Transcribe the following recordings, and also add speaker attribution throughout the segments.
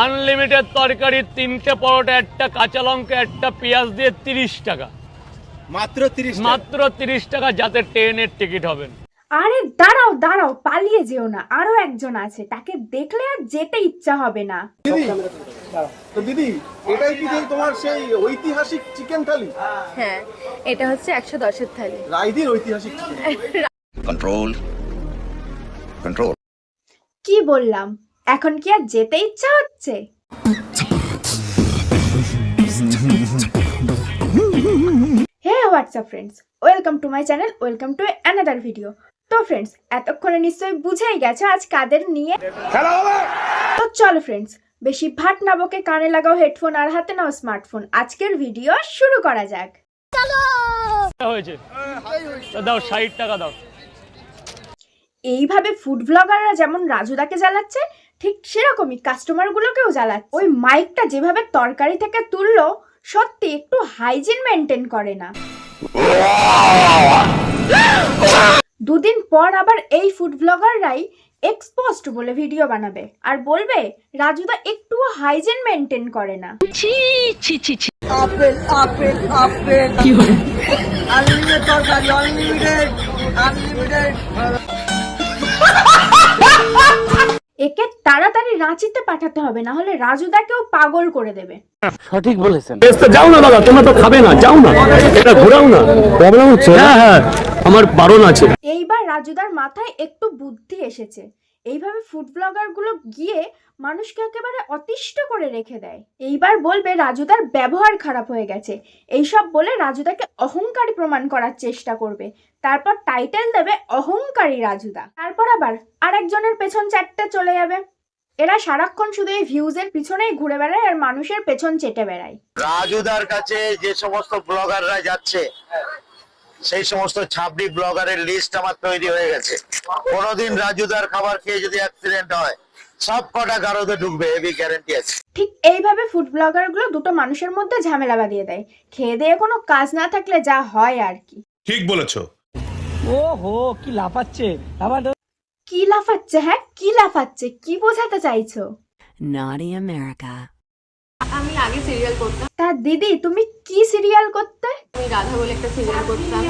Speaker 1: Unlimited তরকারি, 3টে পরোটা, একটা কাঁচা লঙ্কা, একটা পেঁয়াজ দিয়ে 30 টাকা, মাত্র 30 টাকা, যাতে ট্রেনের টিকিট হবেন।
Speaker 2: আরে দাঁড়াও দাঁড়াও, পালিয়ে যেও না, আরো একজন আছে, তাকে দেখলে আর যেতে ইচ্ছা হবে না।
Speaker 3: তো দিদি, এটাই কি তোমার সেই ঐতিহাসিক চিকেন থালি?
Speaker 4: হ্যাঁ, এটা হচ্ছে 110 এর থালি।
Speaker 3: রাইদির ঐতিহাসিক
Speaker 5: কন্ট্রোল কন্ট্রোল।
Speaker 2: কি বললাম, এখন কি আর যেতে ইচ্ছা হচ্ছে? Hey WhatsApp friends, welcome to my channel, welcome to another video. তো ফ্রেন্ডস, এতক্ষণে নিশ্চয়ই বুঝেই গেছো আজ কাদের নিয়ে খেলা হবে। তো চলো ফ্রেন্ডস, বেশি ভাট না বকে কানে লাগাও হেডফোন আর হাতে নাও স্মার্টফোন। আজকের ভিডিও শুরু করা যাক।
Speaker 1: হয়েছে দাও, 60 টাকা দাও।
Speaker 2: এইভাবে ফুড ব্লগাররা যেমন রাজুদাকে জ্বালাচ্ছে, ঠিক সেরকমই কাস্টমার গুলোকেও জ্বালাচ্ছে। ওই মাইকটা যেভাবে তরকারি থেকে তুললো, সত্যি একটু হাইজিন মেনটেন করে না। দুদিন পর আবার এই ফুড ব্লগাররাই এক্সপোজড বলে ভিডিও বানাবে আর বলবে রাজুদা একটুও হাইজিন মেনটেন করে না।
Speaker 6: আপেল আপেল আপেল কি হলো? আনলিমিটেড তরকারি, আনলিমিটেড আনলিমিটেড।
Speaker 2: একে তাড়াতাড়ি রাঁচিতে পাঠাতে হবে, না হলে রাজুদাকেও পাগল করে দেবে।
Speaker 1: সঠিক বলেছেন। যাও না দাদা, তোমরা তো খাবে না, যাও না, এটা ঘোরাও না, প্রবলেম হচ্ছে। হ্যাঁ, আমার বারণ আছে।
Speaker 2: এইবার রাজুদার মাথায় একটু বুদ্ধি এসেছে। এইভাবে ফুড ব্লগার গুলো গিয়ে মানুষকে একেবারে অতিষ্ঠ করে রেখে দেয়। এইবার বলবে রাজুদার ব্যবহার খারাপ হয়ে গেছে, এইসব বলে রাজুদাকে অহংকারী প্রমাণ করার চেষ্টা করবে। তারপর টাইটেল দেবে অহংকারী রাজুদা। তারপর আবার আরেকজনের পেছন চাটতে চলে যাবে। এরা সারাক্ষণ শুধু এই ভিউজের পিছনেই ঘুরে বেড়ায় আর মানুষের পেছন চেটে বেড়ায়।
Speaker 5: রাজুদার কাছে যে সমস্ত ব্লগাররা যাচ্ছে, সেই সমস্ত ছাবড়ি ব্লগারের লিস্ট আমার তৈরি হয়ে গেছে। কোনোদিন রাজুদার খাবার খেয়ে যদি অ্যাক্সিডেন্ট হয়, সব কটা গারদে ঢুকবে, হেভি গ্যারান্টি আছে।
Speaker 2: ঠিক এইভাবে ফুড ব্লগার গুলো দুটো মানুষের মধ্যে ঝামেলা বাঁধিয়ে দেয়। খেয়ে দিয়ে কোনো কাজ না থাকলে যা হয় আর কি।
Speaker 7: ঠিক বলেছো।
Speaker 6: ওহো, কি লাফাচ্ছে
Speaker 2: কি লাফাচ্ছে? হ্যাঁ, কি লাফাচ্ছে? কি বোঝাতে চাইছো?
Speaker 8: Naughty America.
Speaker 4: আমি আগে সিরিয়াল করতাম।
Speaker 2: তা দিদি, তুমি কি সিরিয়াল করতে?
Speaker 4: আমি রাধা বলে একটা সিরিয়াল করতাম,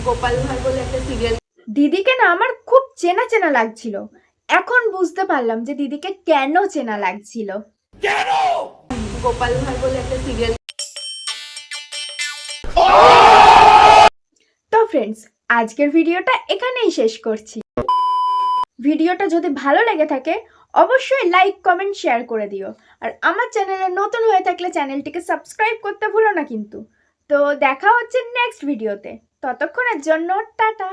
Speaker 4: গোপাল ভাঁড় বলে একটা সিরিয়াল।
Speaker 2: দিদিকে না আমার খুব চেনা চেনা লাগছিল। এখন বুঝতে পারলাম যে দিদিকে কেন চেনা লাগছিল।
Speaker 4: গোপাল ভাঁড় বলে একটা সিরিয়াল।
Speaker 2: তো ফ্রেন্ডস, আজকের ভিডিওটা এখানেই শেষ করছি। ভিডিওটা যদি ভালো লেগে থাকে অবশ্যই লাইক কমেন্ট শেয়ার করে দিও। আর আমার চ্যানেলে নতুন হয়ে থাকলে চ্যানেলটিকে সাবস্ক্রাইব করতে ভুলো না কিন্তু। তো দেখা হচ্ছে নেক্সট ভিডিওতে, ততক্ষণের জন্য টাটা।